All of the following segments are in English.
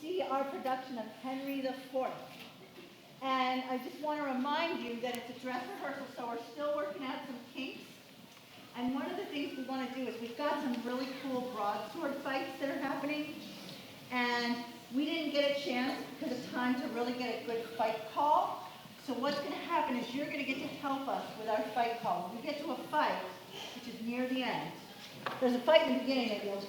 see our production of Henry IV. And I just want to remind you that it's a dress rehearsal, so we're still working out some kinks. And one of the things we want to do is we've got some really cool broadsword fights that are happening. And we didn't get a chance because of time to really get a good fight call. So what's going to happen is you're going to get to help us with our fight call. When we get to a fight, which is near the end, there's a fight in the beginning that you'll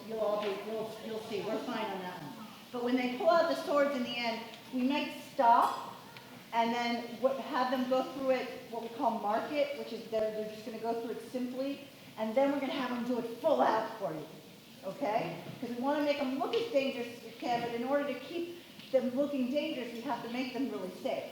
see. We're fine on that one. But when they pull out the swords in the end, we might stop and then have them go through it, what we call mark it, which is they're just going to go through it simply, and then we're going to have them do it full out for you, okay? Because we want to make them look as dangerous as we can, but in order to keep them looking dangerous, we have to make them really safe.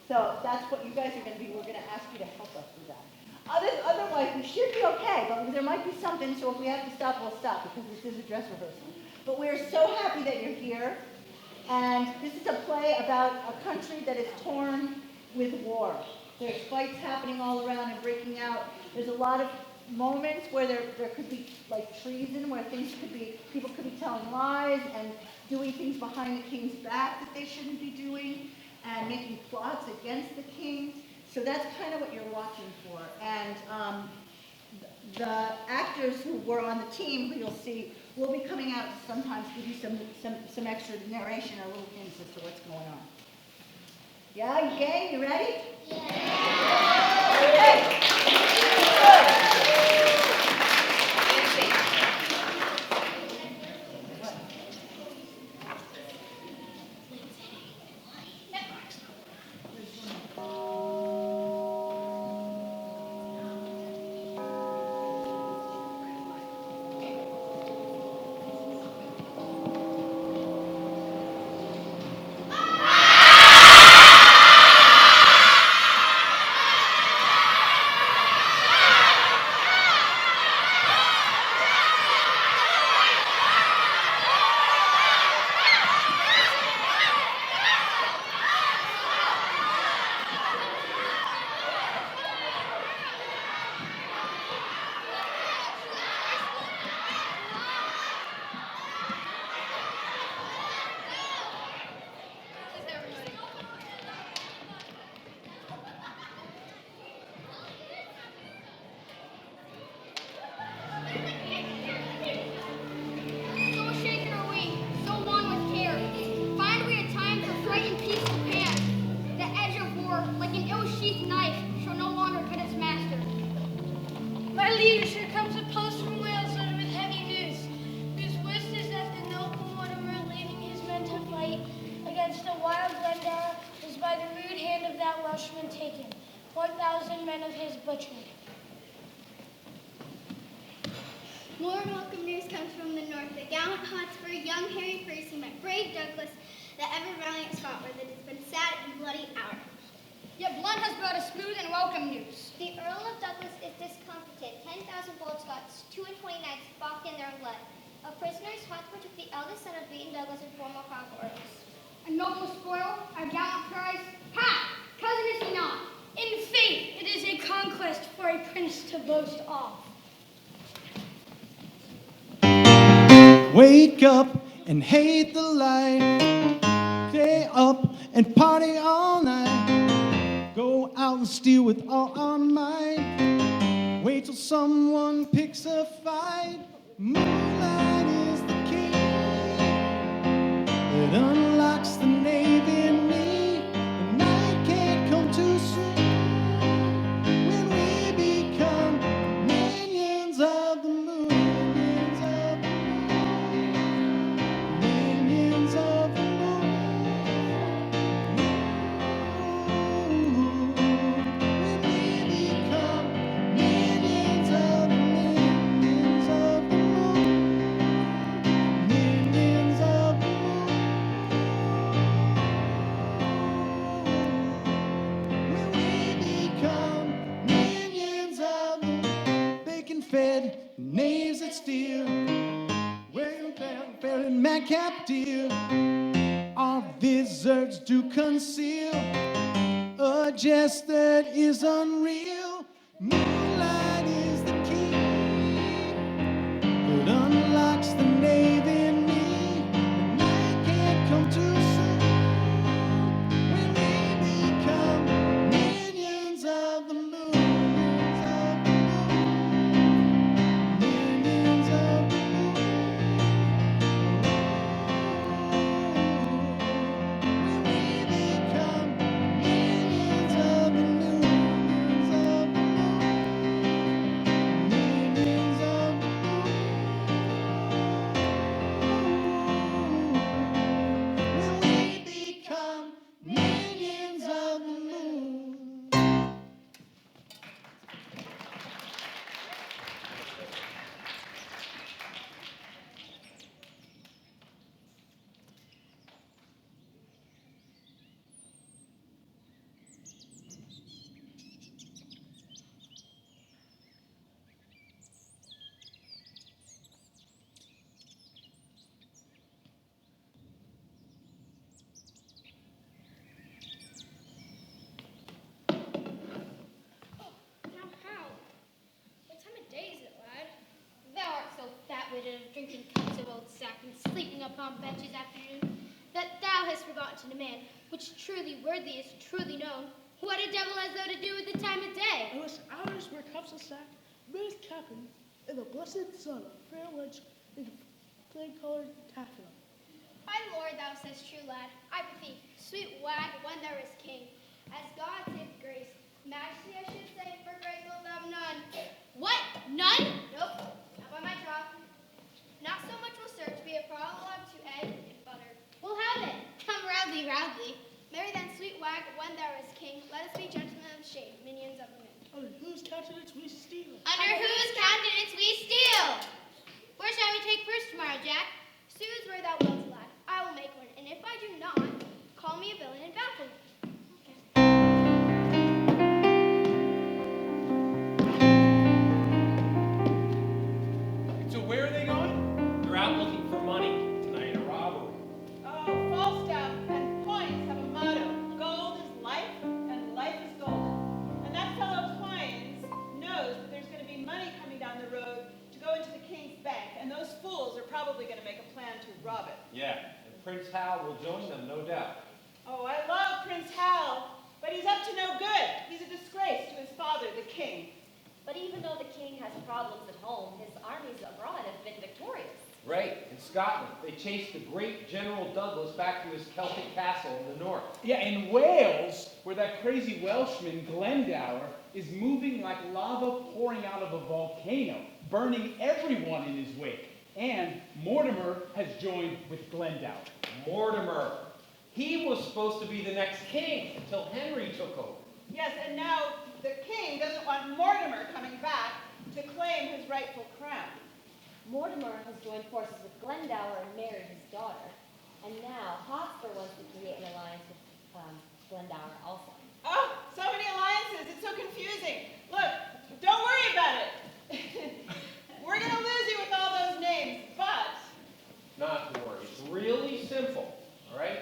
So that's what you guys are going to be. We're going to ask you to help us with that. Otherwise, we should be okay, but there might be something, so if we have to stop, we'll stop, because this is a dress rehearsal. But we're so happy that you're here. And this is a play about a country that is torn with war. There's fights happening all around and breaking out. There's a lot of moments where there could be like treason, where people could be telling lies and doing things behind the king's back that they shouldn't be doing, and making plots against the king. So that's kind of what you're watching for. And the actors who were on the team, who you'll see, will be coming out to sometimes give you some extra narration or little hints as to what's going on. Yeah, you game? You ready? Yeah. Okay. Good. Taken, 1,000 men of his butchered. More welcome news comes from the north. The gallant Hotspur, young Harry Percy, met brave Douglas, the ever-valiant Scotland, that has been sad and bloody hour. Yet blood has brought us smooth and welcome news. The Earl of Douglas is discomfited. 10,000 bold Scots, 2 knights, balked in their own blood. Of prisoners, Hotspur took the eldest son of beaten Douglas and 4 more conquerors. A noble spoil, our gallant prize. Ha! Cousin is he not? In faith, it is a conquest for a prince to boast of. Wake up and hate the light. Stay up and party all night. Go out and steal with all our might. Wait till someone picks a fight. Moonlight is the key that unlocks the knave in me. Too soon when we become minions of the moon, minions of the moon, minions of the moon. When we become minions of the minions of the moon, minions of the moon. Fed knaves that steal, wearing fair and madcap deal. Our wizards do conceal a jest that is unreal. Moonlight is the key that unlocks the knave in me. The on benches afternoon, that thou hast forgotten to demand, which truly worthy is truly known. What a devil has thou to do with the time of day? Unless ours were cups of sack, raised captain, and the blessed son of fair wench in plain-colored taffeta. My lord, thou sayest true, lad. I prithee, sweet wag, when there is king. As God save grace, majesty I should say, for grace will thou none. What? None? Nope, not by my troth. Not so much will serve to be a prologue to egg and butter. We'll have it. Come roundly, roundly. Marry then, sweet wag, when there is king, let us be gentlemen of the shade, minions of the moon. Under whose countenance we steal? Under whose countenance we steal? Where shall we take first tomorrow, Jack? Soothe where thou wilt, lad. I will make one, and if I do not, call me a villain and baffle me. So where are they going? They're out looking for money tonight, a robbery. Oh, Falstaff and Poins have a motto: gold is life, and life is golden. And that fellow Poins knows that there's going to be money coming down the road to go into the king's bank, and those fools are probably going to make a plan to rob it. Yeah, and Prince Hal will join them, no doubt. Oh, I love Prince Hal, but he's up to no good. He's a disgrace to his father, the king. But even though the king has problems at home, his armies abroad have been victorious. Right, in Scotland, they chased the great General Douglas back to his Celtic castle in the north. Yeah, in Wales, where that crazy Welshman, Glendower, is moving like lava pouring out of a volcano, burning everyone in his wake. And Mortimer has joined with Glendower. Mortimer. He was supposed to be the next king until Henry took over. Yes, and now the king doesn't want Mortimer coming back to claim his rightful crown. Mortimer has joined forces with Glendower and married his daughter. And now Hotspur wants to create an alliance with Glendower also. Oh, so many alliances. It's so confusing. Look, don't worry about it. We're going to lose you with all those names, but... Not to worry, it's really simple, all right?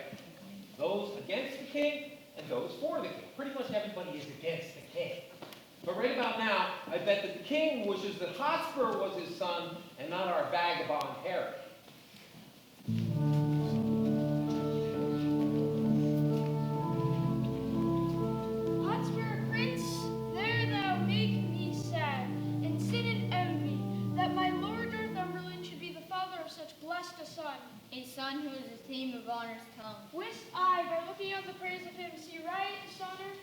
Those against the king and those for the king. Pretty much everybody is against the king. But right about now, I bet that the king wishes that Hotspur was his son and not our vagabond Harry. Hotspur, prince, there thou make me sad, and sin and envy, that my lord Northumberland should be the father of such blessed a son. A son who is the theme of honor's tongue. Wist I, by looking on the praise of him, see right dishonor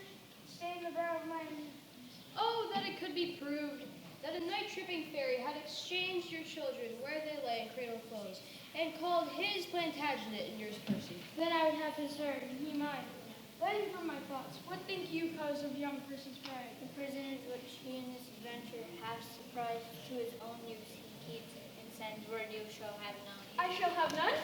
stain the brow of mine. Oh, that it could be proved that a night-tripping fairy had exchanged your children where they lay in cradle clothes, and called his Plantagenet and yours Percy. Then I would have his heart, and he mine. Then from my thoughts, what think you cause of young Percy's pride? The prisons which he in this adventure hath surprised to his own use he keeps and sends where you shall have none. I shall have none?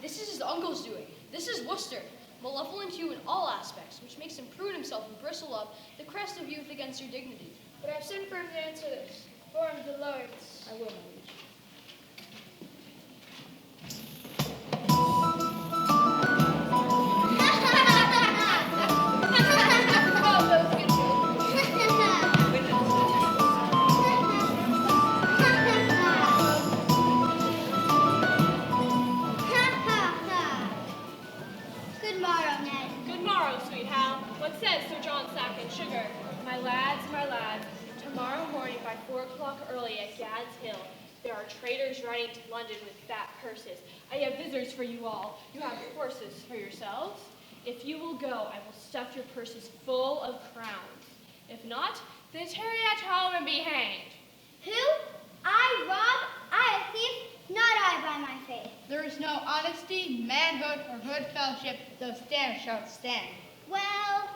This is his uncle's doing. This is Worcester, malevolent to you in all aspects, which makes him prune himself and bristle up the crest of youth against your dignity. But I have sent for him to answer this. For him the lords. I will, my liege. Good morrow, Ned. Good morrow, sweet Hal. What says Sir John Sack and Sugar? My lads, tomorrow morning by 4 o'clock early at Gad's Hill, there are traders riding to London with fat purses. I have visitors for you all. You have horses for yourselves. If you will go, I will stuff your purses full of crowns. If not, then tarry at home and be hanged. Who? I rob? I a thief? Not I by my faith. There is no honesty, manhood, or good fellowship, though stand shalt stand. Well,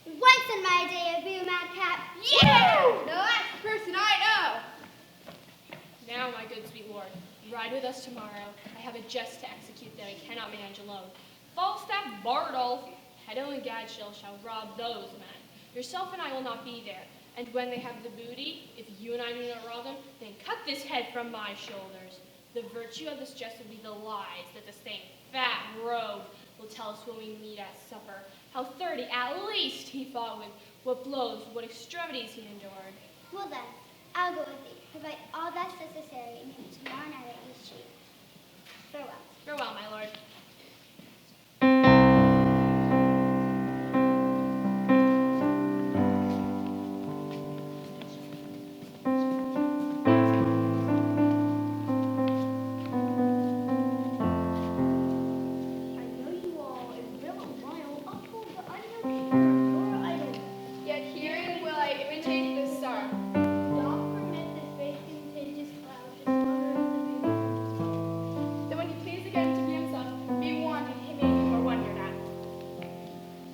once in my day of being madcap. You! The last person I know! Now, my good sweet lord, ride with us tomorrow. I have a jest to execute that I cannot manage alone. Falstaff, Bardolph, Heddo, and Gadshill shall rob those men. Yourself and I will not be there. And when they have the booty, if you and I do not rob them, then cut this head from my shoulders. The virtue of this jest will be the lies that the same fat rogue will tell us when we meet at supper. How 30 at least he fought with, what blows, what extremities he endured. Well then, I'll go with thee. Provide all that's necessary and meet tomorrow night at East Street. Farewell. Farewell, my lord. I know you all in real while uphold the unknown your idol. Yet herein will I imitate the star. Don't permit this big contagious cloud to smother the beauty. That when he please again to be himself, be warned he may be more wondered at.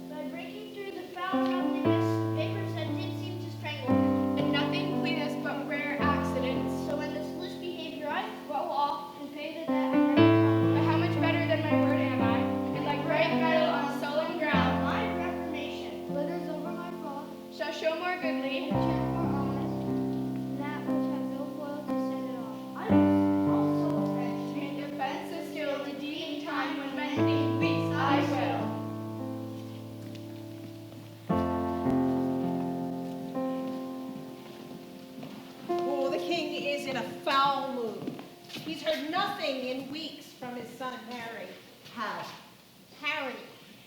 By breaking through the foul loveliness, paper scented seems to strangle him. And nothing cleanest but rare accidents. So when this loose behavior I throw off and pay the debt I never found. But how much better than my word am I? And like bright metal on sullen ground, My reformation glitters over my fraud, shall show more goodly. and turn more honest than that which has no foil to set it off. I was also a wretch, In defense of skill, redeeming time when men think least I will. Oh, the king is in a foul mood. He's heard nothing in weeks from his son Harry. Harry.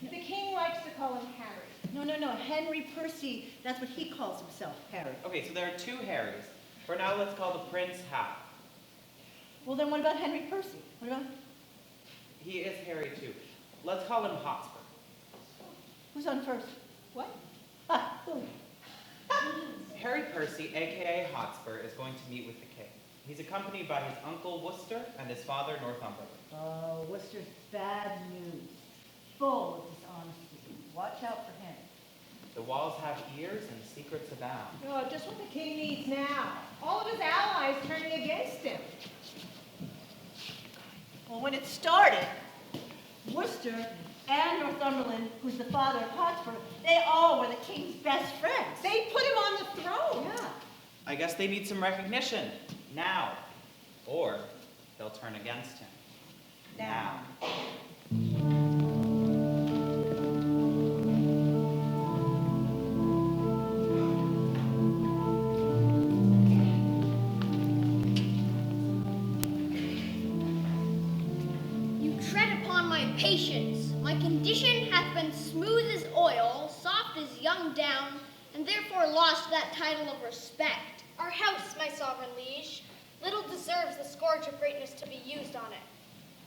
The king likes to call him Harry. No, Henry Percy, that's what he calls himself, Harry. Okay, so there are two Harrys. For now, let's call the prince Hal. Well, then what about Henry Percy? What about, He is Harry too. Let's call him Hotspur. who's on first? What? Who? Harry Percy, aka Hotspur, is going to meet with the king. He's accompanied by his uncle Worcester and his father Northumberland. Oh, Worcester's bad news. Full of dishonesty. Watch out for him. The walls have ears and secrets abound. Oh, just what the king needs now. All of his allies turning against him. Well, when it started, Worcester and Northumberland, who's the father of Hotspur, they all were the king's best friends. They put him on the throne. Yeah. I guess they need some recognition. Now. Or they'll turn against him. Now. You tread upon my patience. My condition hath been smooth as oil, soft as young down, and therefore lost that title of respect. Our house, my sovereign liege, little deserves the scourge of greatness to be used on it.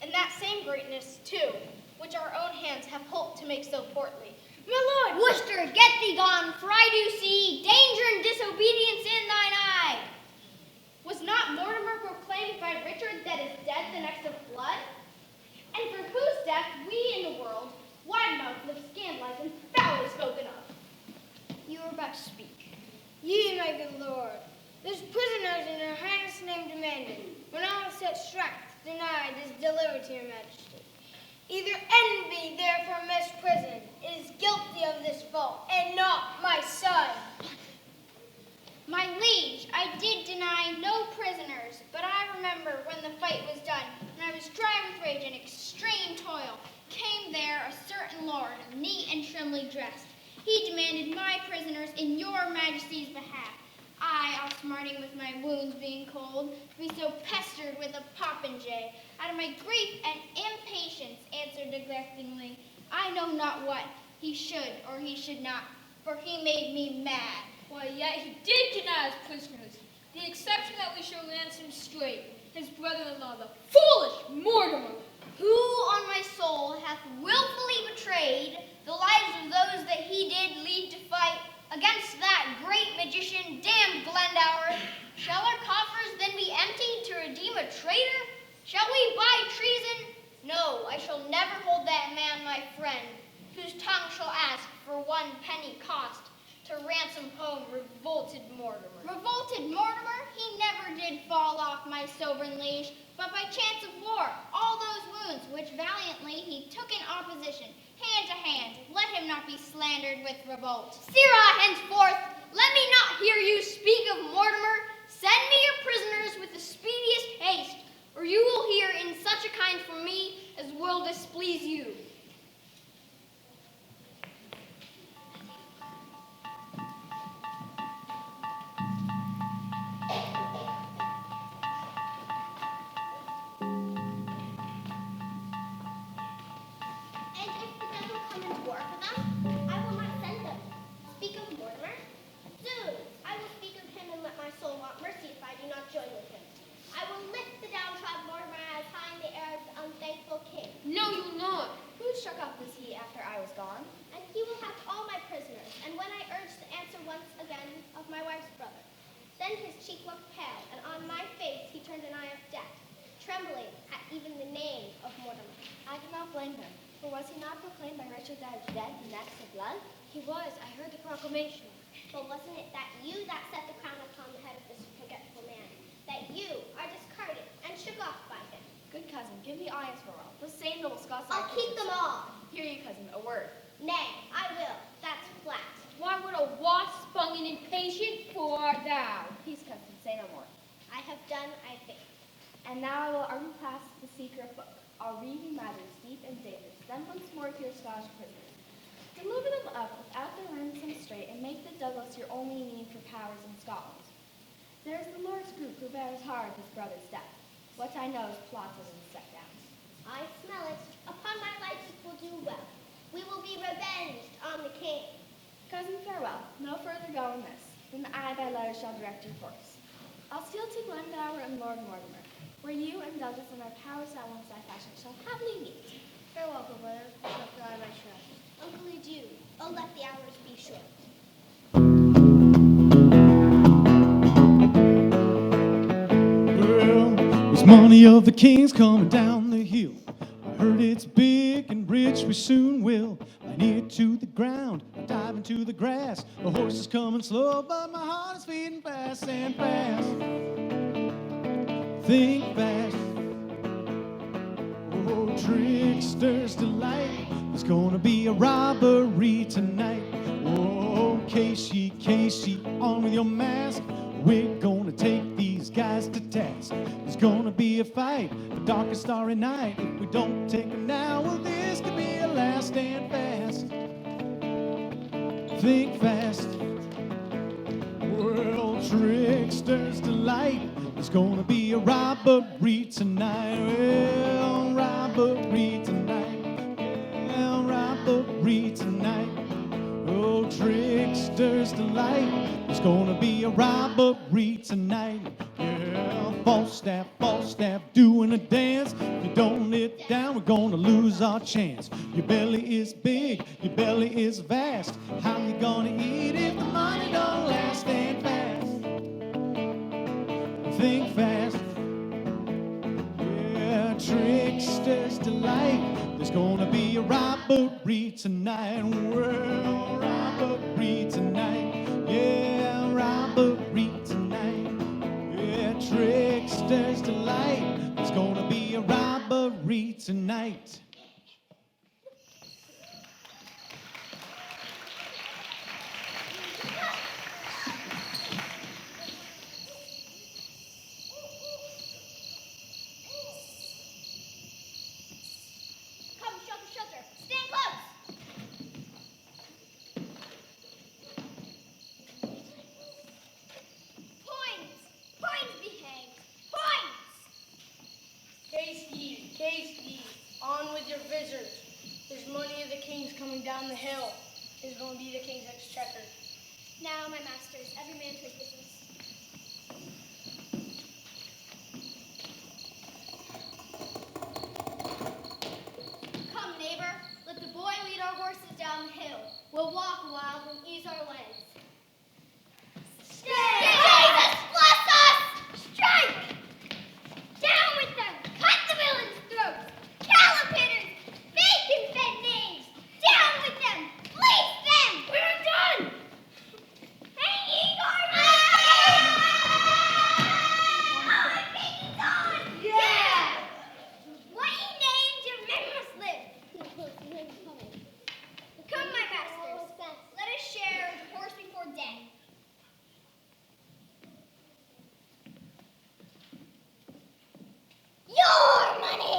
And that same greatness, too, which our own hands have holp to make so portly. My lord, Worcester, get thee gone, for I do see danger and disobedience in thine eye. Was not Mortimer proclaimed by Richard that is dead the next of blood? And for whose death we in the world, wide-mouthed, live scandalized and foully spoken of? You were about to speak. Ye, my good lord, there's prisoners in your highness' name demanded, when all set strength denied is delivered to your majesty. Either envy, therefore misprisoned, is guilty of this fault, and not my son. My liege, I did deny no prisoners, but I remember when the fight was done, and I was dry with rage and extreme toil, came there a certain lord, neat and trimly dressed. He demanded my prisoners in your majesty's behalf. I, all smarting with my wounds being cold, to be so pestered with a popinjay, out of my grief and impatience, answered neglectingly, I know not what he should or he should not, for he made me mad. Why, yet he did deny his prisoners, the exception that we shall ransom straight, his brother-in-law, the foolish Mortimer, who on my soul hath willfully betrayed the lives of those that he did lead to fight against that great magician, damned Glendower. Shall our coffers then be emptied to redeem a traitor? Shall we buy treason? No, I shall never hold that man my friend, whose tongue shall ask for 1 penny cost to ransom home revolted Mortimer. Revolted Mortimer? He never did fall off, my sovereign liege, but by chance of war, all those wounds which valiantly he took in opposition, hand to hand, let him not be slandered with revolt. Sirrah, henceforth, let me not hear you speak of Mortimer. Send me your prisoners with the speediest haste, or you will hear in such a kind from me as will displease you. come and war for them, I will not send them. Speak of Mortimer? Soon, I will speak of him and let my soul want mercy if I do not join with him. I will lift the downtrodden Mortimer as high in the air as the unthankful king. No, you will not. Who struck up this heat after I was gone? And he will have all my prisoners, and when I urge the answer once again of my wife's brother, then his cheek looked pale, and on my face he turned an eye of death, trembling at even the name of Mortimer. I cannot blame him, for was he not proclaimed by Richard as dead next to blood? He was. I heard the proclamation. But wasn't it that you that set the crown upon the head of this forgetful man, that you are discarded and shook off by him? Good cousin, give me eyes for all. The same noble Scots. I'll keep them all. Hear you, cousin, a word. Nay, I will. That's flat. Why would a wasp spung and impatient for thou? Peace, cousin, say no more. I have done, I think. And now I will unpass the secret book. I'll read you matters deep and dangerous, then once more to your Scottish prisoners. Deliver them up without their ransom straight, and make the Douglas your only need for powers in Scotland. There is the Lord's group who bears hard his brother's death. What I know is plotted and set down. I smell it. Upon my life it will do well. We will be revenged on the king. Cousin, farewell. No further go in this. Then I by letter shall direct your course. I'll steal to Glendower and Lord Mortimer, where you and Douglas and our powers that once I fashion shall happily meet. Farewell, good brother. Shall fly my trust. Uncle adieu. Oh, let the hours be short. Well, there's money of the king's coming down the hill. I heard it's big and rich, we soon will. I knee it to the ground, I dive into the grass. The horse is coming slow, but my heart is beating fast and fast. Think fast. Oh, trickster's delight. There's gonna be a robbery tonight. Oh, Casey, Casey, on with your mask. We're gonna take these guys to task. There's gonna be a fight, the darkest starry night. If we don't take them now, well, this could be a last stand fast. Think fast. World trickster's delight. There's gonna be a robbery tonight. Well, robbery tonight. Yeah, robbery tonight. Oh, trickster's delight. There's gonna be a robbery tonight. Yeah, false staff, doing a dance. If you don't let down, we're gonna lose our chance. Your belly is big, your belly is vast. How you gonna eat if the money don't last? Stand fast. Think fast. Yeah, trickster's delight. There's gonna be a robbery tonight. Well, robbery tonight. Yeah, robbery tonight. Yeah, trickster's delight. There's gonna be a robbery tonight. Come, shelter, shelter. Stand close. Points be hanged. Points! Case ye, on with your visitors. There's money of the king's coming down the hill. It's going to be the king's exchequer. Now, my masters, every man to his business. Come, neighbor, let the boy lead our horses down the hill. We'll walk a while and ease our legs. Jesus, bless us! Strike! Down with them! Cut the villains' throats! Calipitters! Bacon-fed knaves! Down with them! Fleece them! We're done! Hang ye garters! Oh, my baby's on! Yeah! What ye named, your men must live. Come, my masters, let us share the horse before day. Your money!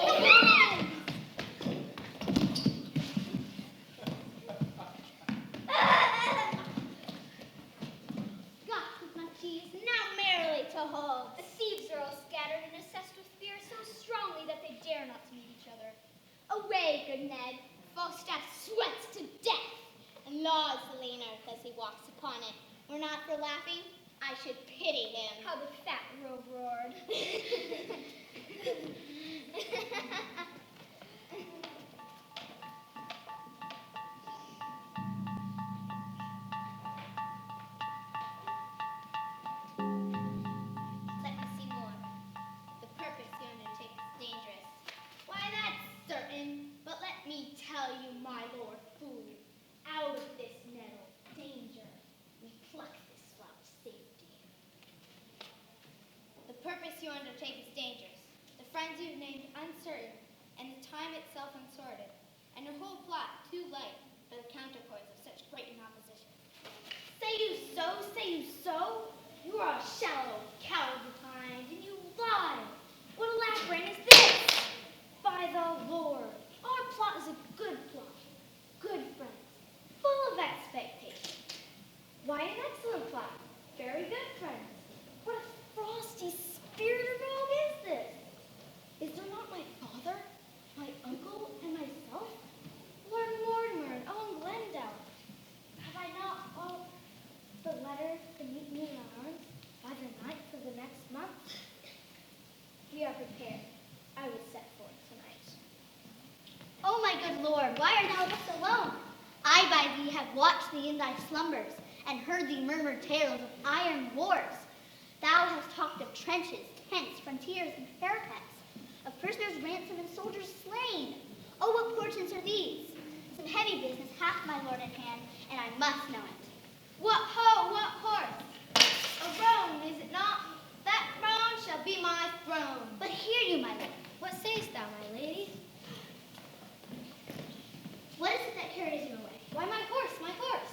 Got with my cheese, now merrily to hold. The thieves are all scattered and assessed with fear so strongly that they dare not to meet each other. Away, good Ned, Falstaff sweats to death, and laws the lean earth as he walks upon it. Were not for laughing, I should pity him. How the fat rogue roared. Let me see more. The purpose you undertake is dangerous. Why, that's certain. But let me tell you, my lord fool, out of this nettle, danger, we pluck this flower safety. The purpose you undertake is dangerous. The friends you've named uncertain, and the time itself unsorted, and your whole plot too light for the counterpoise of such great opposition. Say you so? Say you so? You are a shallow, cowardly kind, and you lie. What a labyrinth is this? By the Lord, our plot is a good plot. Good friends, full of expectation. Why, an excellent plot. Very good friends. What a frosty, spirited rogue is this? Is there not my father, my uncle, and myself? Lord Mortimer and Owen Glendower. Have I not all the letter to meet me in my arms by the 9th of the next month? We are prepared. I will set forth tonight. Oh, my good Lord, why art thou thus alone? I by thee have watched thee in thy slumbers, and heard thee murmur tales of iron wars. Thou hast talked of trenches, tents, frontiers, and parapets, of prisoners ransomed and soldiers slain. Oh, what portents are these? Some heavy business hath my lord in hand, and I must know it. What ho, what horse? A roan, is it not? That roan shall be my throne. But hear you, my lord. What sayest thou, my lady? What is it that carries you away? Why, my horse, my horse.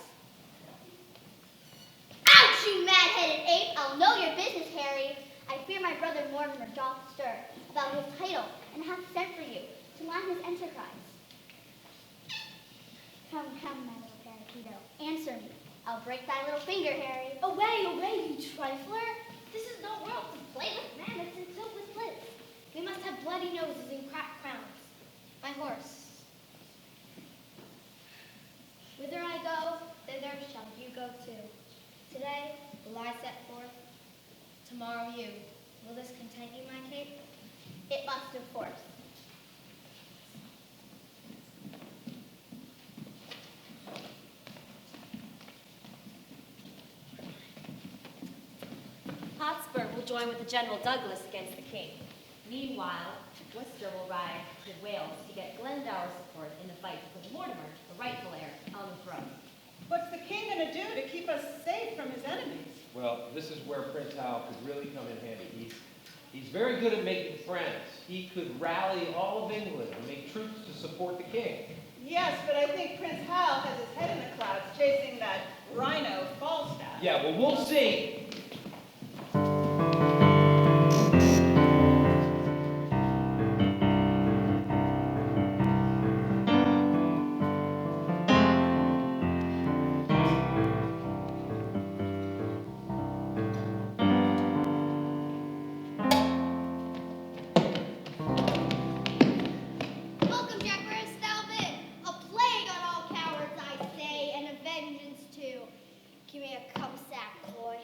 Ouch, you mad-headed ape! I'll know your business, Harry. I fear my brother Mortimer doth stir about his title, and hath sent for you to line his enterprise. Come, my little parakeeto, answer me. I'll break thy little finger, Harry. Away, away, you trifler! This is no world to play with mammoths and toothless lips. We must have bloody noses and cracked crowns. My horse. Whither I go, thither shall you go too. Today will I set forth, tomorrow you. Will this content you, my cape? It must, of course. Hotspur will join with the General Douglas against the king. Meanwhile, Worcester will ride to Wales to get Glendower's support in the fight to put Mortimer, the rightful heir, on the throne. What's the king gonna do to keep us safe from his enemies? Well, this is where Prince Hal could really come in handy. He's very good at making friends. He could rally all of England and make troops to support the king. Yes, but I think Prince Hal has his head in the clouds chasing that rhino Falstaff. Yeah, well, we'll see. Welcome, Jack, where hast thou been? A plague on all cowards, I say, and a vengeance too. Give me a cum sack, boy.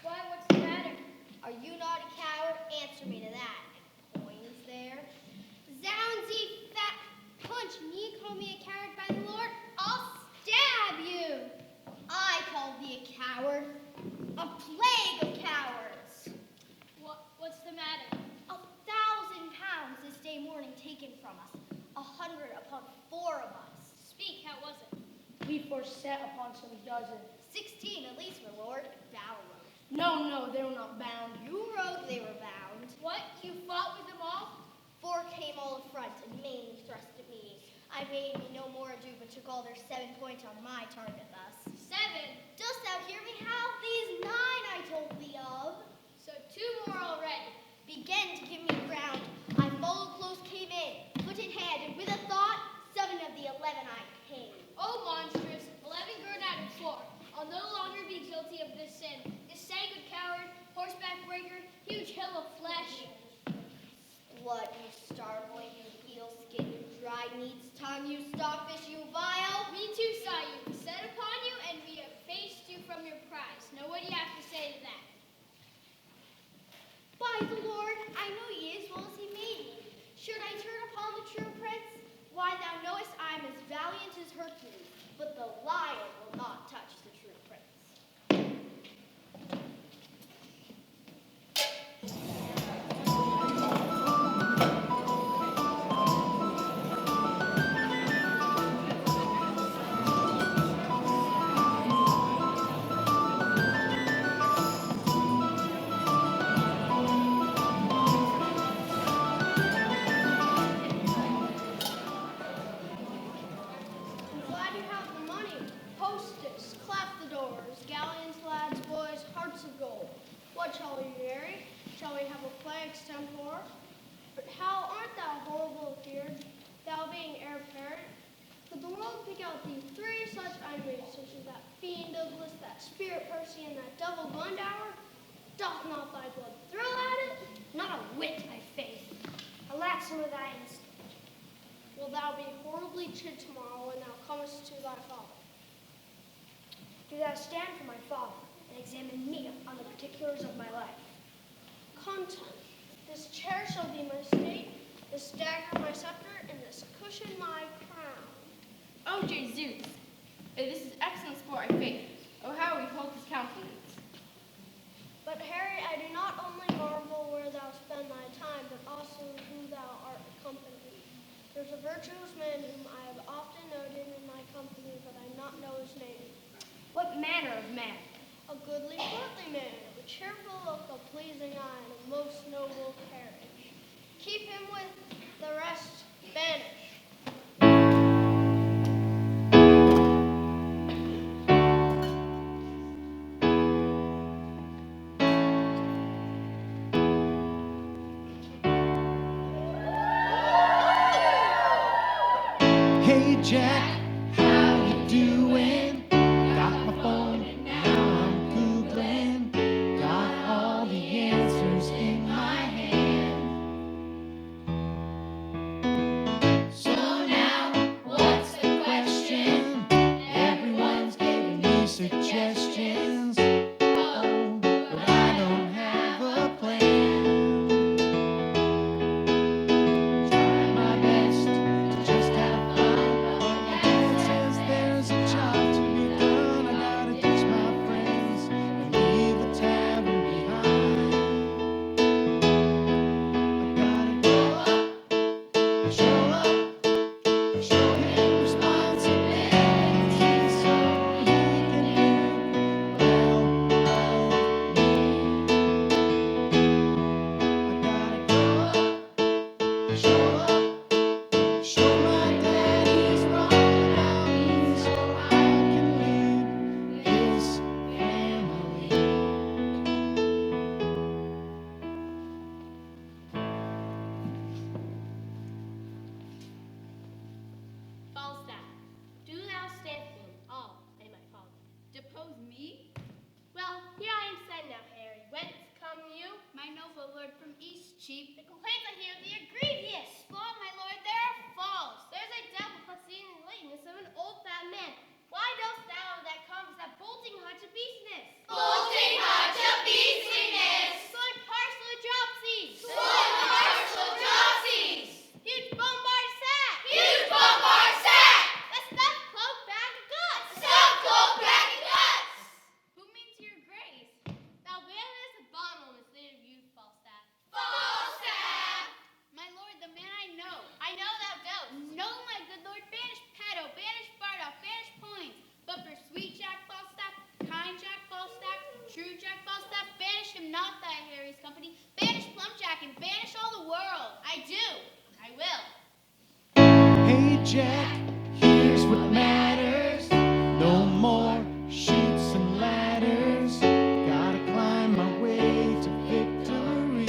Why, what's the matter? Are you not a coward? Answer me to that. Coins there. Zounds, ye fat punch, and ye call me a coward by the Lord? I'll stab you. I call thee a coward. A plague of cowards. What's the matter? 1,000 pounds this day morning taken from us. 100 upon 4 of us. Speak, how was it? We foreset upon some dozen. 16 at least, my lord. Thou rogue. No, they were not bound. You rogue, they were bound. What? You fought with them all? 4 came all in front and mainly thrust at me. I made me no more ado, but took all their 7 points on my target thus. 7. Dost thou hear me, Hal? These 9 I told thee of. So 2 more already. Began to give me ground. I followed close, came in, foot in hand, and with a thought, 7 of the 11 I came. Oh, monstrous, 11 grown out of 4. I'll no longer be guilty of this sin. This sanguine coward, horseback breaker, huge hill of flesh. Blood, you starveling, you eel skin, you dry needs time, you starfish, you vile. Me too saw you, set upon you, and we have faced you from your prize. Now what do you have to say to that? By the Lord, I know ye as well as he made me. Should I turn upon the true prince? Why, thou knowest I am as valiant as Hercules, but the lion will not touch the true prince. I'm glad you have the money. Hostess, clap the doors. Galleons, lads, boys, hearts of gold. What shall we marry? Shall we have a play extempore? But how art thou horrible appeared, thou being heir apparent? Could the world pick out thee three such enemies, such as that fiend Douglas, that spirit Percy, and that devil Glendower? Doth not thy blood thrill at it? Not a whit, I faith. Alack, some of thy instinct. Will thou be horribly chid tomorrow when thou comest to thy father? Do thou stand for my father, and examine me on the particulars of my life. Content. This chair shall be my state, this dagger my scepter, and this cushion my crown. Oh, Jesus! This is excellent sport, I faith. Oh, how we hold his countenance. But Harry, I do not only marvel where thou spend thy time, but also who thou art accompanied. There's a virtuous man whom I have often noted in thy company, but I not know his name. What manner of man? A goodly, portly man, of a cheerful look, a pleasing eye, and a most noble carriage. Keep him with the rest banished. Hey Jack, how you doing? Got my phone and now I'm Googling. Got all the answers in my hand. So now, what's the question? Everyone's giving me suggestions. Oh, but I don't have a plan. Try my best to just have fun, but my dad says there's a job to be done. I gotta ditch my friends and leave the tavern behind. I gotta grow up, show him responsibility so he can think well of me. I gotta grow up, show my dad he's wrong about me so I can lead this family. Falstaff, do thou stand for me all, and my father. Depose me? Well, here I am said now, Harry. Whence come you? My noble lord from East, chief. The complaints I hear of thee are grievous. Law, my lord, they are false. There's a devil proceeding in the lateness of an old fat man. Why dost thou of that compass that bolting hot to beastness? Bolting hot to beastliness. Slight parcel of dropsies. Slight parcel dropsies. Huge bombard sack. Huge bombard sack. The stuffed cloak bag of guts. Stuffed cloak bag of guts. Who means your grace? Thou veilest abominable mislead of youth, Falstaff. Falstaff. My lord, the man I know. I know thou dost. No, my good lord, banish Pedo, banish Bardolph, banish Poins. But for sweet Jack Falstaff, kind Jack Falstaff, true Jack Falstaff, banish him not thy Harry's company. Banish Plumjack and banish all the world. I do. I will. Hey Jack, here's what matters. No more chutes and ladders. Gotta climb my way to victory.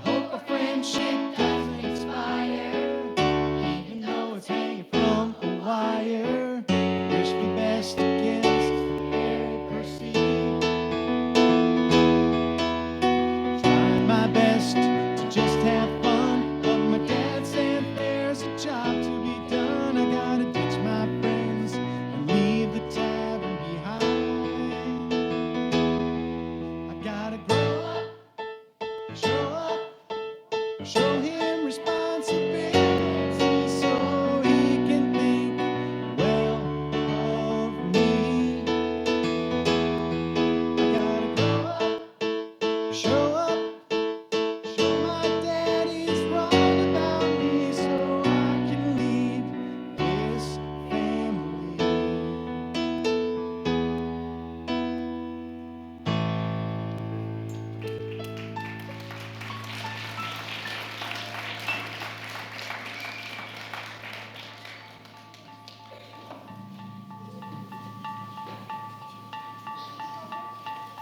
Hope our friendship doesn't expire, even though it's hanging from a wire. Wish me best against Harry Percy. Trying my best to just have fun. Show him responsibility so he can think well of me. I gotta grow up, show up, show my dad he's wrong about me so I can leave this family.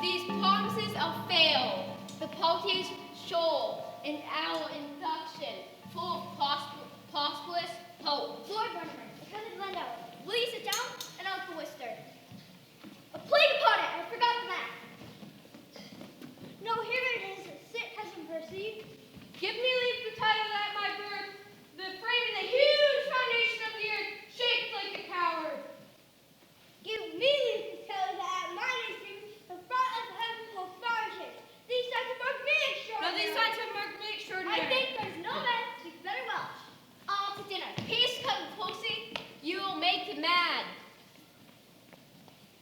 These promises are failed. The parties show an hour induction full of prosperous hope. Lord Mortimer, the cousin Glendower, will you sit down? And Uncle Worcester. A plague upon it! I forgot the map. No, here it is. Sit, Cousin Percy. Give me leave to title at my birth, the frame and the huge foundation of the earth shakes like a coward. Give me leave to tell you that at my name, the front of the heaven will flourish. These signs have marked me extraordinary. Now these signs have marked me extraordinary. I think there's no man to speak better Welsh. All to dinner. Peace, cousin Pussy. You will make it mad.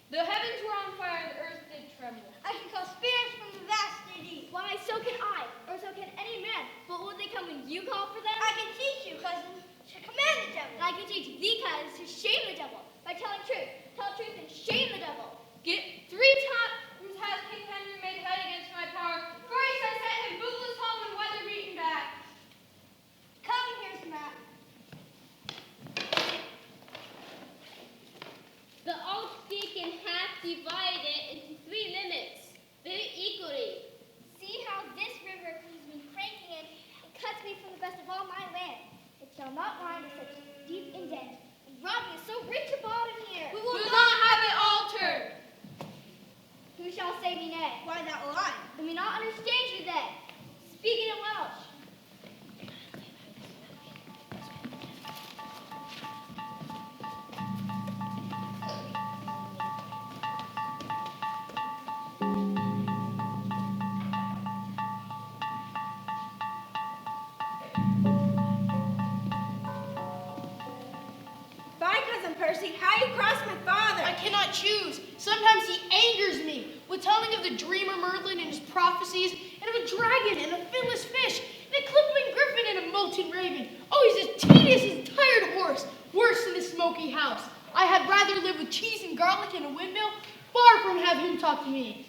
The heavens were on fire, the earth did tremble. I can call spirits from the vast and deep. Why, so can I, or so can any man. But will they come when you call for them? I can teach you, cousin, to command the devil. And I can teach thee, cousin, to shame the devil by telling truth. Tell truth and shame the devil. Get 3 times has King Henry made head against my power. First I sent him bootless home and weather beaten back. Come, here's the map. The Archdeacon hath divided it into 3 limits, very equally. See how this river has been cranking in and cuts me from the best of all my land. It shall not wind with such deep indent, and robbing is so rich a bottom here. We will not have it altered. Who shall say me nay? Why that lie? Let me not understand you then. Speaking in Welsh. Fine, Cousin Percy, how you cross my father? I cannot choose. Sometimes he angers me with telling of the dreamer Merlin and his prophecies, and of a dragon and a finless fish, and a clipping griffin and a molten raven. Oh, he's as tedious as a tired horse, worse than this smoky house. I had rather live with cheese and garlic and a windmill, far from have him talk to me.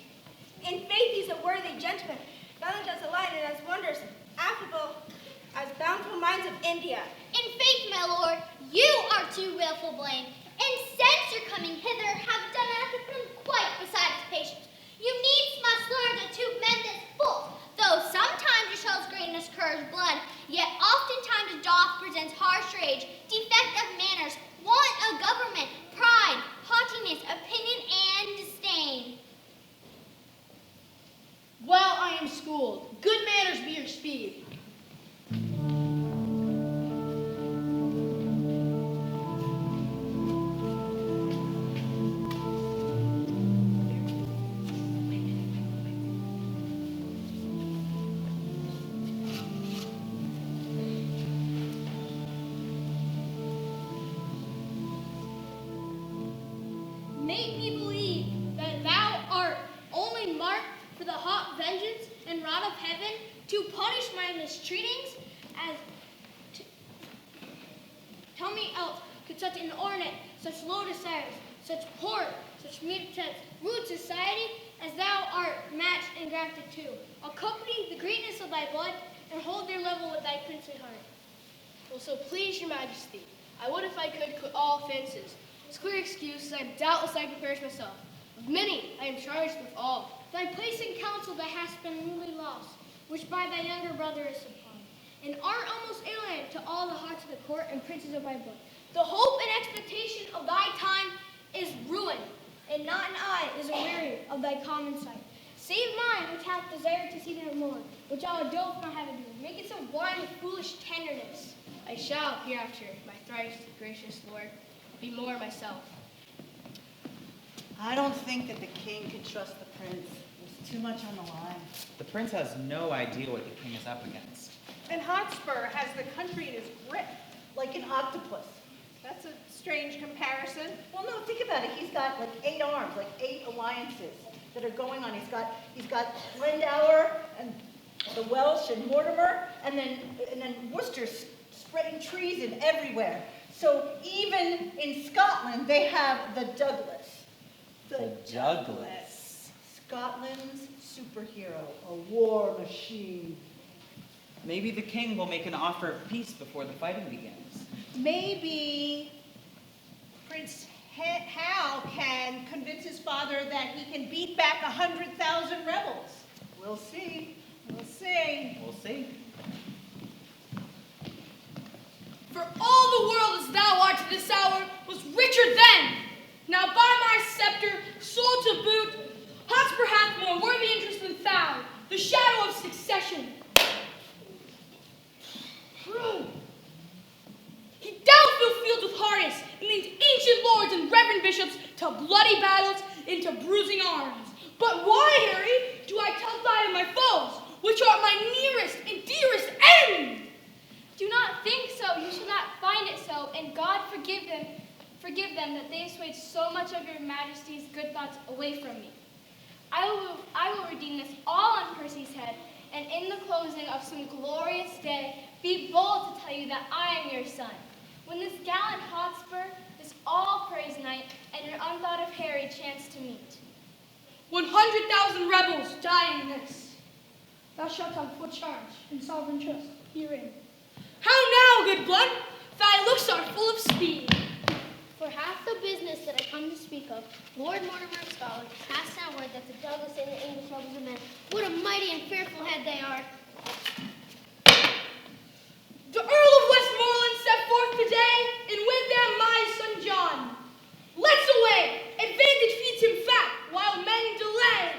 In faith, he's a worthy gentleman. Nothing does align and as wondrous, affable as bountiful minds of India. In faith, my lord, you are too willful blame, and since your coming hither have done nothing quite beside his patience. You needs must learn to mend this fault, though sometimes your shell's greatness curs blood, yet oftentimes a doth presents harsh rage, defect of manners, want of government, pride, haughtiness, opinion, and disdain. Well, I am schooled. Good manners be your speed. Make me believe that thou art only marked for the hot vengeance and rod of heaven to punish my mistreatings, as tell me else could such inordinate, such low desires, such poor, such mean attempts, rude society, as thou art matched and grafted to, accompany the greatness of thy blood, and hold their level with thy princely heart. Well, so please your majesty, I would if I could quit all offenses. It's clear excuse, I doubtless I can perish myself. Of many, I am charged with all. Thy place in council that hast been newly lost, which by thy younger brother is supplied, and art almost alien to all the hearts of the court and princes of thy blood. The hope and expectation of thy time is ruin, and not an eye is aweary of thy common sight. Save mine, which hath desired to see thee more, which I would doth not have it do. Make it so blind with foolish tenderness. I shall hereafter, my thrice gracious Lord, be more myself. I don't think that the king could trust the prince. There's too much on the line. The prince has no idea what the king is up against. And how Hotspur has the country in his grip. Like an octopus. That's a strange comparison. Well, no, think about it. He's got like 8 arms, like 8 alliances that are going on. He's got Glendower and the Welsh and Mortimer, and then Worcester spreading treason everywhere. So even in Scotland, they have the Douglas. The Douglas. Scotland's superhero, a war machine. Maybe the king will make an offer of peace before the fighting begins. Maybe Prince Hal can convince his father that he can beat back 100,000 rebels. We'll see. We'll see. We'll see. For all the world as thou art to this hour was richer then. Now by my scepter, sword to boot, Hotspur hath more worthy interest than thou, the shadow of succession. He downfill fields with harness, and leads ancient lords and reverend bishops to bloody battles, into bruising arms. But why, Harry, do I tell thy of my foes, which are my nearest and dearest enemies? Do not think so. You shall not find it so, and God forgive them that they swayed so much of your majesty's good thoughts away from me. I will redeem this all on Percy's head, and in the closing of some glorious day, be bold to tell you that I am your son. When this gallant Hotspur, this all-praise knight, and your unthought of Harry chance to meet. 100,000 rebels die in this. Thou shalt have full charge and sovereign trust herein. How now, good blood? Thy looks are full of speed. For half the business that I come to speak of, Lord Mortimer of Scotland passed down word that the Douglas and the English nobles and men, what a mighty and fearful head they are. The Earl of Westmoreland set forth today, and with them my son John. Let's away! Advantage feeds him fat, while men delay.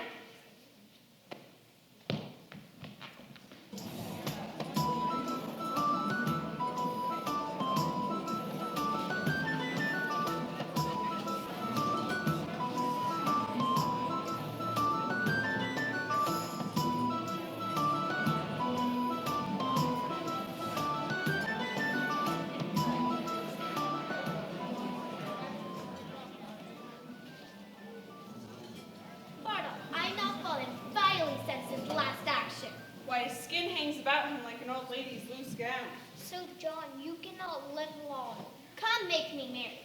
I'm not fallen vilely since his last action. Why, his skin hangs about him like an old lady's loose gown. So, John, you cannot live long. Come make me merry.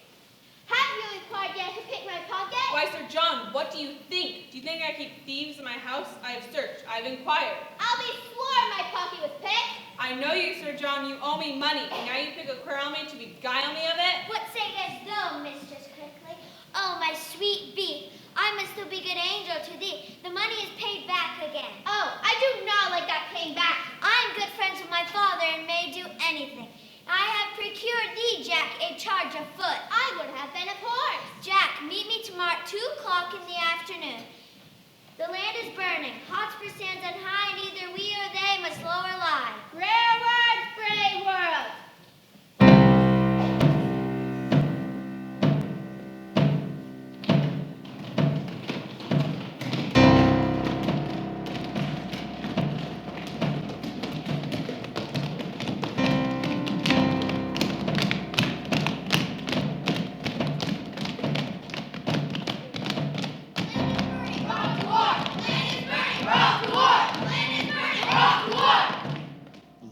Have you inquired yet to pick my pocket? Why, Sir John, what do you think? Do you think I keep thieves in my house? I have searched. I have inquired. I'll be sworn my pocket was picked. I know you, Sir John. You owe me money, and now you pick a queer on me to beguile me of it? What sayest thou, Mistress Quickly? Oh, my sweet bee, I must still be good angel to thee. The money is paid back again. Oh, I do not like that paying back. I am good friends with my father and may do anything. I have procured thee, Jack, a charge of foot. I would have been of horse. Jack, meet me tomorrow at 2 o'clock in the afternoon. The land is burning. Hotspur stands on high, and either we or they must lower lie. Rare word, brave world.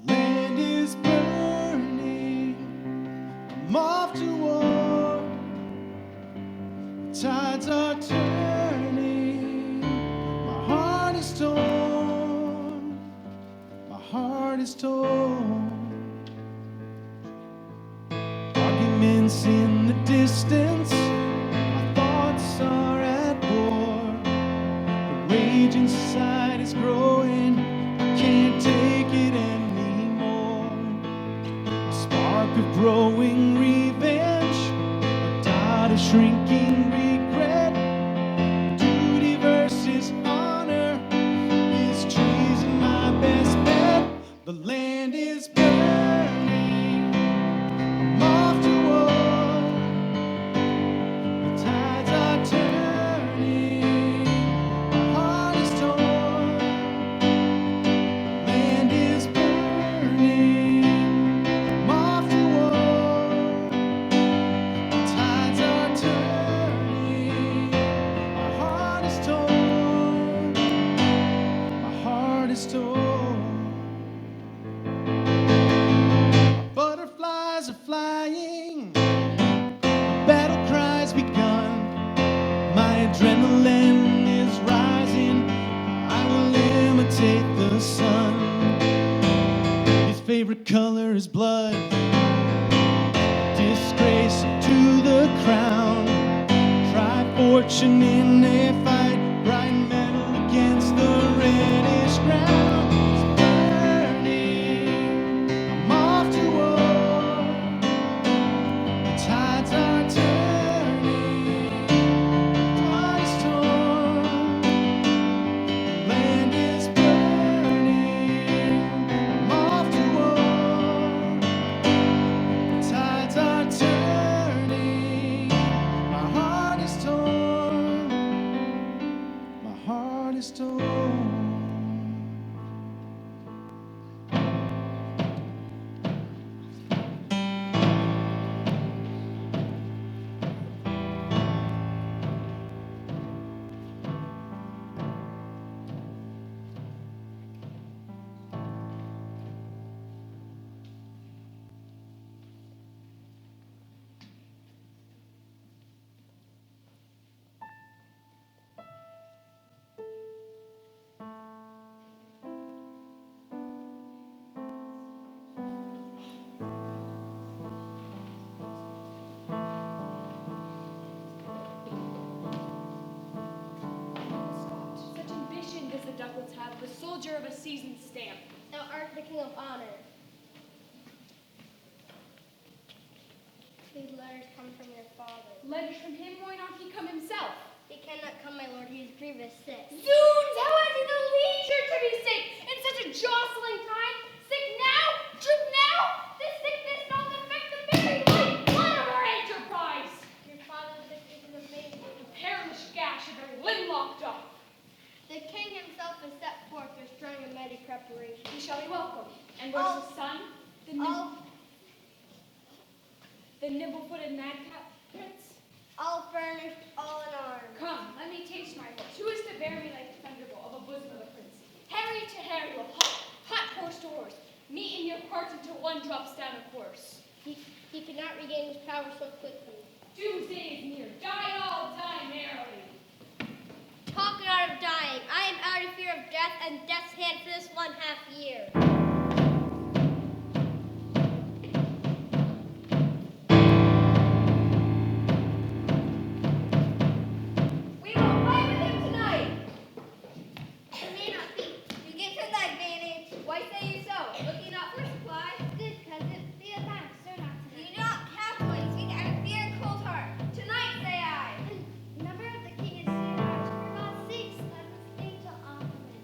Land is burning, I'm off to war. Tides are turning, my heart is torn, my heart is torn. Arguments in the distance, my thoughts are at war. The rage inside is growing, I can't take it anymore. A spark of growing revenge, a dot of shrinking regret. Duty versus honor, is treason my best bet? The land is burning, I'm off to war. The tides are turning, my heart is torn. Land is burning. favorite color is blood. Disgrace to the crown. Try fortune in a fight. Bright metal against the reddish ground. It's burning. I'm off to war. The tides are turning. Tide is torn. Land is burning. I'm off to war. The tides are turning. My heart is torn. My heart is torn. Such ambition does the Douglas have, the soldier of a seasoned stamp. Thou art the king of honor. These letters come from your father. Letters from him, why not he come himself? He cannot come, my lord. He is grievous sick. Zoons, how has he the leisure to be sick in such a jostling time? Sick now? Droop now? This sickness doth affect the very lifeblood of our enterprise. Your father's sickness is amazing. A perilous gash, a very limb locked up. The king himself has set forth with strong and mighty preparation. He shall be welcome. And where's his son? The nimble-footed madcap prince? All furnished, all in arms. Come, let me taste my horse. Who is to bear me like the thunderbolt of a bosom of a prince? Harry to Harry will hot horse to horse. Meet in your parts until one drops down a course. He cannot regain his power so quickly. Doomsday is near. Die all, die merrily. Talk not of dying. I am out of fear of death and death's hand for this 1/2 year. We won't fight with him tonight. It may not be. You get to that advantage. Why say you so? Looking out for supply? Good cousin, be a man, sir, not You tonight. do not have one. Speak out of fear and cold heart. Tonight, say I. Remember of the king is here. For God's sakes, let us stay till honorment.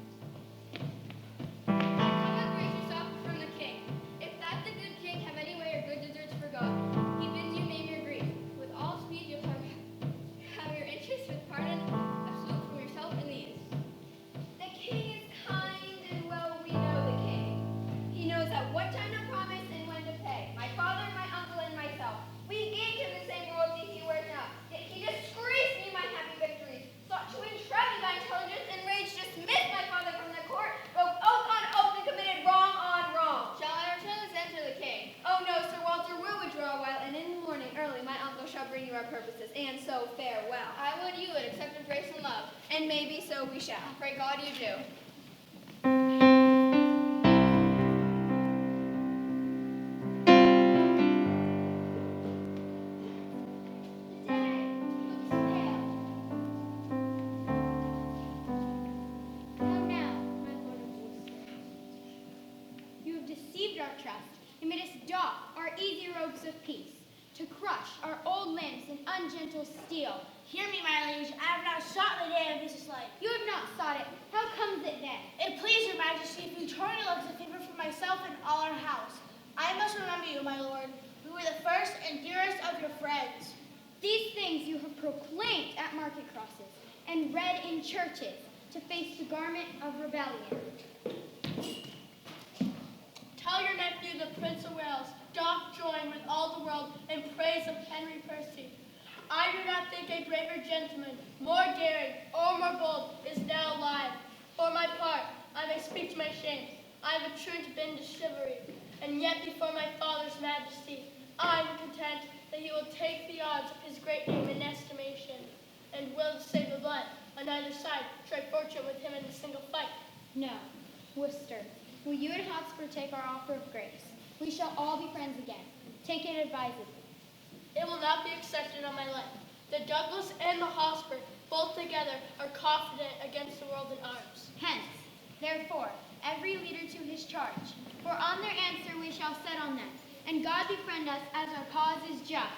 Come and grace yourself from the king. If that the good king have any way or good deserts for God, he bids you name your grief. With all speed you'll have your interest with pardon absolute from yourself and these. The king is kind and well we know the king. He knows at what time to promise and when to pay. My father, my uncle, and myself. We gained him the same royalty he wears now. Yet he disgraced me my happy victories. Sought to entrap me by intelligence and rage, dismissed my father from the court, broke oath on oath and committed wrong on wrong. Shall I return this answer to the king? Oh no, Sir Walter, we'll withdraw a while, and in the morning early my uncle shall bring you our purposes, and so farewell. I would you would accept with grace and love. And maybe so we shall. Pray God you do. The day looks pale. Come now, my lord of Worcester. You have deceived our trust. You made us doff our easy robes of peace, to crush our old lamps in ungentle steel. Hear me, my liege. I have not sought the day of this life. You have not sought it. How comes it then? It please your majesty if you turn your looks of favor for myself and all our house. I must remember you, my lord. We were the first and dearest of your friends. These things you have proclaimed at market crosses and read in churches to face the garment of rebellion. Tell your nephew, the Prince of Wales, doth join with all the world in praise of Henry Percy. I do not think a braver gentleman, more daring or more bold, is now alive. For my part, I may speak to my shame. I have a truant been to chivalry, and yet before my father's majesty, I am content that he will take the odds of his great name in estimation, and will to save the blood on either side try fortune with him in a single fight. No, Worcester, Will you and Hotspur take our offer of grace? We shall all be friends again. Take it advisedly. It will not be accepted on my life. The Douglas and the Hotspur, both together, are confident against the world in arms. Hence, therefore, every leader to his charge. For on their answer we shall set on them, and God befriend us as our cause is just.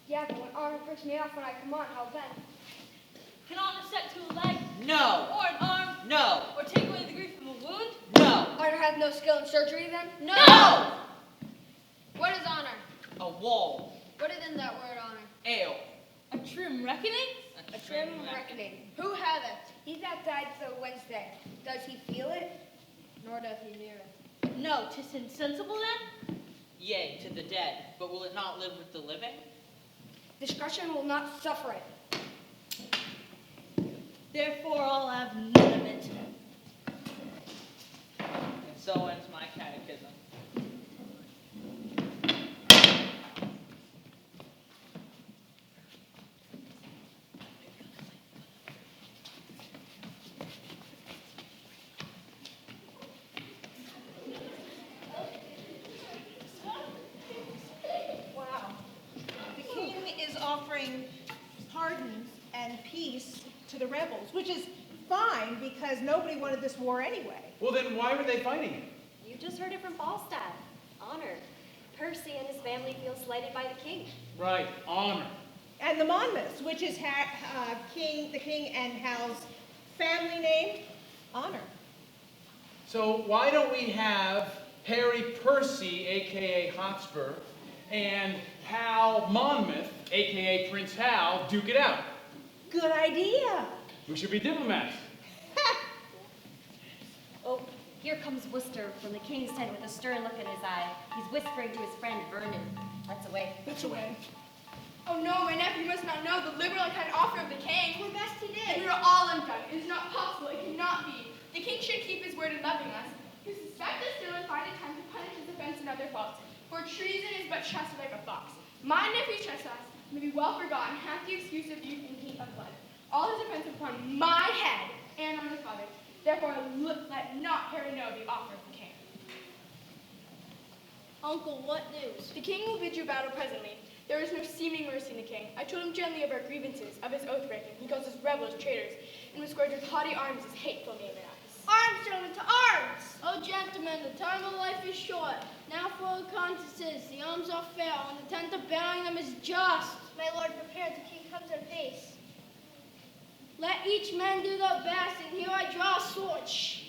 Yeah, but when honor breaks me off when I come on, how then? Can honor set to a leg? No. Or an arm? No. Or take away the grief from a wound? No. Honor has no skill in surgery then? No. What is honor? A wall. What is in that word honor? Ale. A trim reckoning? A trim reckoning. Who hath it? He that died so Wednesday. Does he feel it? Nor does he near it. No, 'tis insensible then? Yea, to the dead, but will it not live with the living? Discretion will not suffer it. Therefore I'll have none of it. And so ends my catechism. Wow. The king is offering pardons and peace to the rebels, which is fine because nobody wanted this war anyway. Well, then why were they fighting it? You just heard it from Falstaff. Honor. Percy and his family feel slighted by the king. Right, honor. And the Monmouths, which is the king and Hal's family name, Honor. So why don't we have Harry Percy, a.k.a. Hotspur, and Hal Monmouth, a.k.a. Prince Hal, duke it out? Good idea. We should be diplomats. Oh, here comes Worcester from the king's tent with a stern look in his eye. He's whispering to his friend Vernon. Let's away. Let's away. Oh no, my nephew must not know the liberal and kind offer of the king. For best he And did. we are all undone. It is not possible. It cannot be. The king should keep his word in loving us. Who suspect us still and find it time to punish his offense and other faults. For treason is but trusted like a fox. My nephew's trespass may be well forgotten, half the excuse of youth and heat of blood. All his offense upon my head and on his father's. Therefore, let not Harry know the offer of the king. Uncle, what news? The king will bid you battle presently. There is no seeming mercy in the king. I told him gently of our grievances, of his oath breaking. He calls us rebels, traitors, and was scourged with haughty arms his hateful name and eyes. Arms, gentlemen, to arms! Oh, gentlemen, the time of life is short. Now for the consciences, the arms are fair, and the tent of bearing them is just. My lord, prepare, the king comes in pace. Let each man do their best, and here I draw a sword. Shh.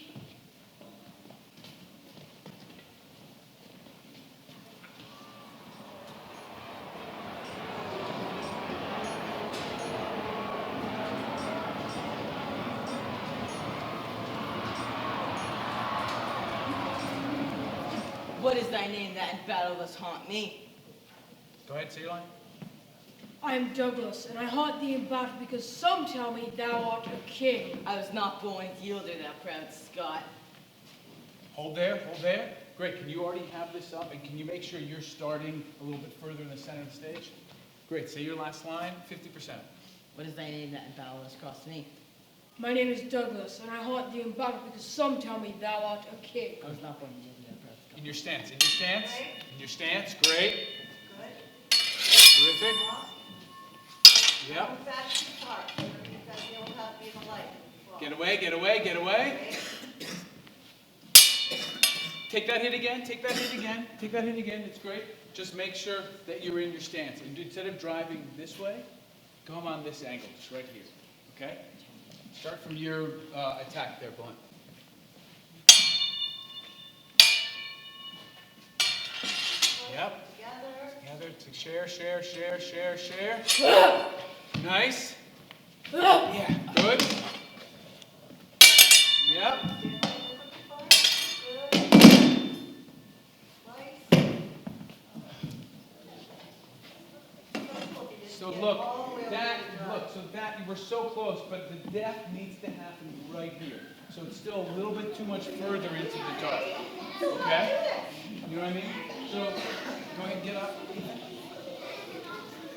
What is thy name that in battle does haunt me? Go ahead, say your line. I am Douglas, and I haunt thee in battle because some tell me thou art a king. I was not born to yield to that proud Scot. Hold there, hold there. Great, can you already have this up? And can you make sure you're starting a little bit further in the center of the stage? Great, say your last line, 50%. What is thy name that in battle does cross me? My name is Douglas, and I haunt thee in battle because some tell me thou art a king. I was not born to yield to that proud Scot. In your stance, in your stance, in your stance, great. Good. Terrific. Yep. Move back too far, because you'll have me the light. Get away, get away, get away. Take that hit again, take that hit again, take that hit again, it's great. Just make sure that you're in your stance. And instead of driving this way, come on this angle, just right here, okay? Start from your attack there, Blunt. Yep. Together to share, share, share, share, share. Nice. Yeah, good. Yep. So look, you were so close, but the death needs to happen right here. So it's still a little bit too much further into the dark. Okay? You know what I mean? So go ahead and get up.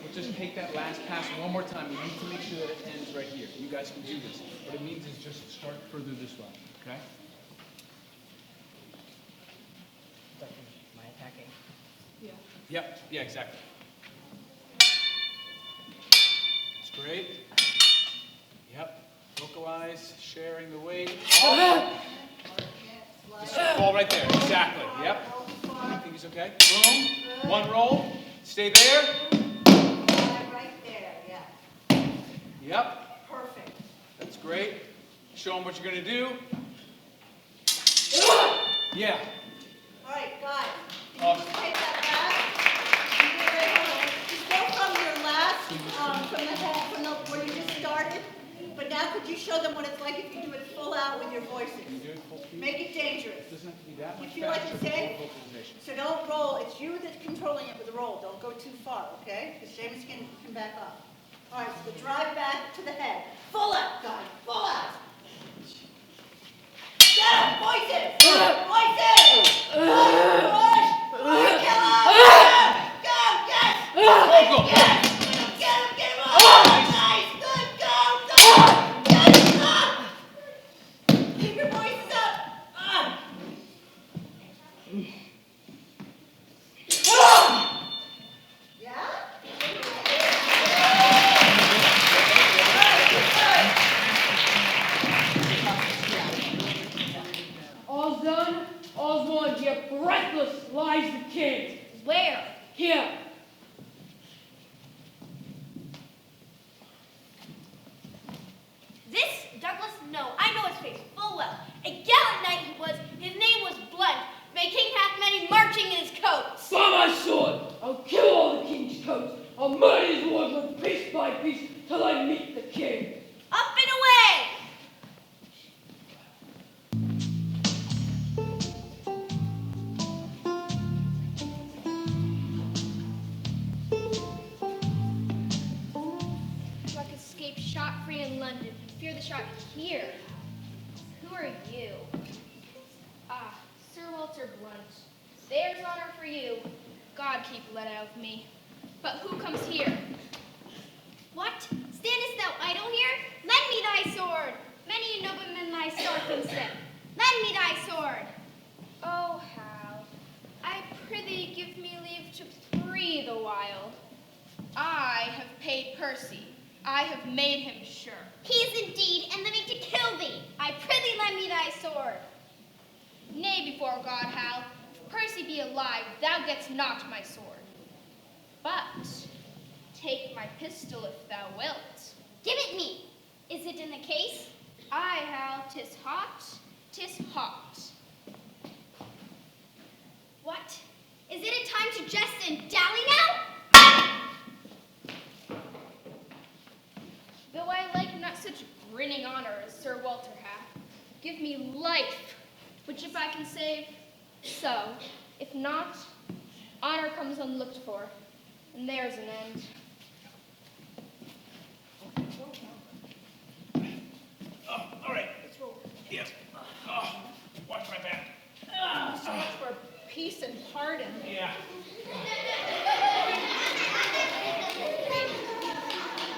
We'll just take that last pass one more time. We need to make sure that it ends right here. You guys can do this. What it means is just start further this way. Okay? Am I attacking? Yeah. Yep. Yeah, exactly. That's great. Yep. Vocalize, sharing the weight. Just fall right there. Exactly. Yep. I think he's okay. Boom. One roll. Stay there. Right there, yeah. Yep. Perfect. That's great. Show them what you're going to do. Yeah. All right, guys. Awesome. Take that back. Just go from your last, from the head, from the, where you just started. But now could you show them what it's like if you do it full out with your voices? Can you do it full speed? Make it dangerous. It doesn't have to be that You much feel like faster it's for safe? full vocalization. So don't roll. It's you that's controlling it with the roll. Don't go too far, okay? Because Seamus can back up. All right, so the drive back to the head. Full out, guys. Full out. Get him! Voices! Voices! Push! Push! Kill him! Go! Yes! Go! Yes! Get him! Get him! Oh, nice! Good! Go! Go! Get him up! Keep your voices up! Yeah? All's done, all's won, yet breathless lies the king. Where? Here. This Douglas? No, I know his face full well. A gallant knight he was. His name was Blunt. May king hath many marching in his coats. By my sword, I'll kill all the king's coats. I'll murder his wardrobe piece by piece till I meet the king. Up and away! If I could escape shot-free in London, fear the shot here. Who are you? Ah, Sir Walter Blunt. There's honor for you. God keep let out of me. But who comes here? What? Standest thou idle here? Lend me thy sword. Many a nobleman thy sword can set. Lend me thy sword. Oh, how? I prithee give me leave to breathe a while. I have paid Percy. I have made him sure. He is indeed, and living to kill thee. I prithee lend me thy sword. Nay, before God, Hal, if Percy be alive, thou getst not my sword. But take my pistol if thou wilt. Give it me. Is it in the case? Aye, Hal, 'tis hot, 'tis hot. What? Is it a time to jest and dally now? Though I like not such grinning honor as Sir Walter hath, give me life, which if I can save, so. If not, honor comes unlooked for, and there's an end. All right. Let's roll. Yes. Watch my back. So much for peace and pardon. Yeah.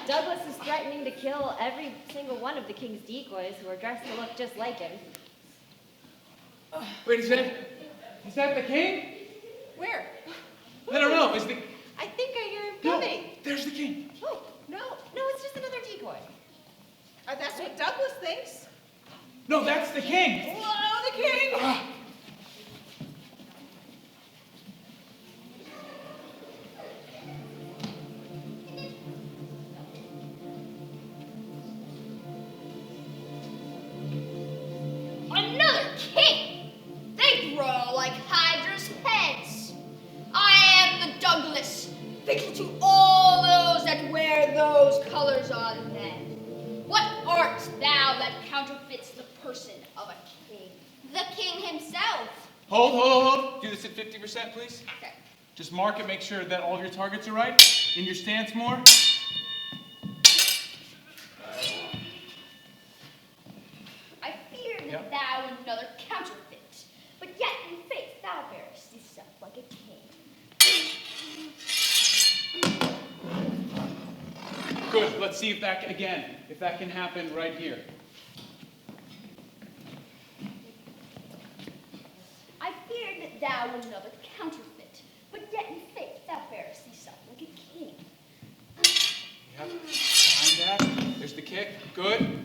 Douglas is threatening to kill every single one of the king's decoys who are dressed to look just like him. Wait a second. Is that the king? Where? I don't know. Is the... I think I hear him No, coming. there's the king. Oh, no, it's just another decoy. That's what Douglas thinks. No, that's the king. Whoa, the king! Another king! They grow like hydras' heads. I am the Douglas, faithful to all those that wear those colors on them. What art thou that counterfeits the person of a king? The king himself. Hold. Do this at 50%, please. Okay. Just mark it, make sure that all of your targets are right. In your stance more. Good. Let's see if that can happen right here. I feared that thou would another counterfeit, but yet in faith thou bearest thyself like a king. Yep. Behind that. There's the kick. Good.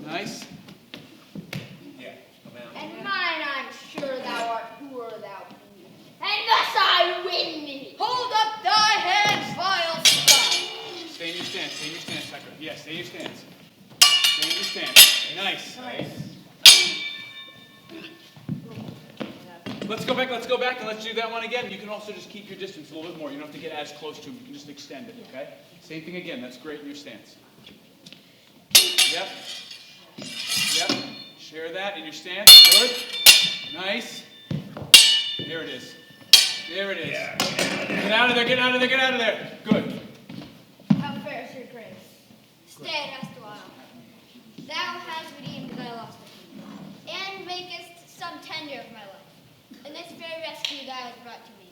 Nice. Yeah, come out. And mine, I'm sure thou art poor thou be, and thus I win thee. Hold up thy hands, vile scum. Stay in your stance. Stay in your stance, Tucker. Yeah, stay in your stance. Stay in your stance. Nice. Let's go back, and let's do that one again. You can also just keep your distance a little bit more. You don't have to get as close to him. You can just extend it, okay? Same thing again. That's great in your stance. Yep. Yep. Share that in your stance. Good. Nice. There it is. There it is. Yeah. Get out of there, get out of there, get out of there. Good. How fares your grace? Stay rest a while. Thou hast redeemed thy lost and makest some tender of my life. And this very rescue thou hast brought to me.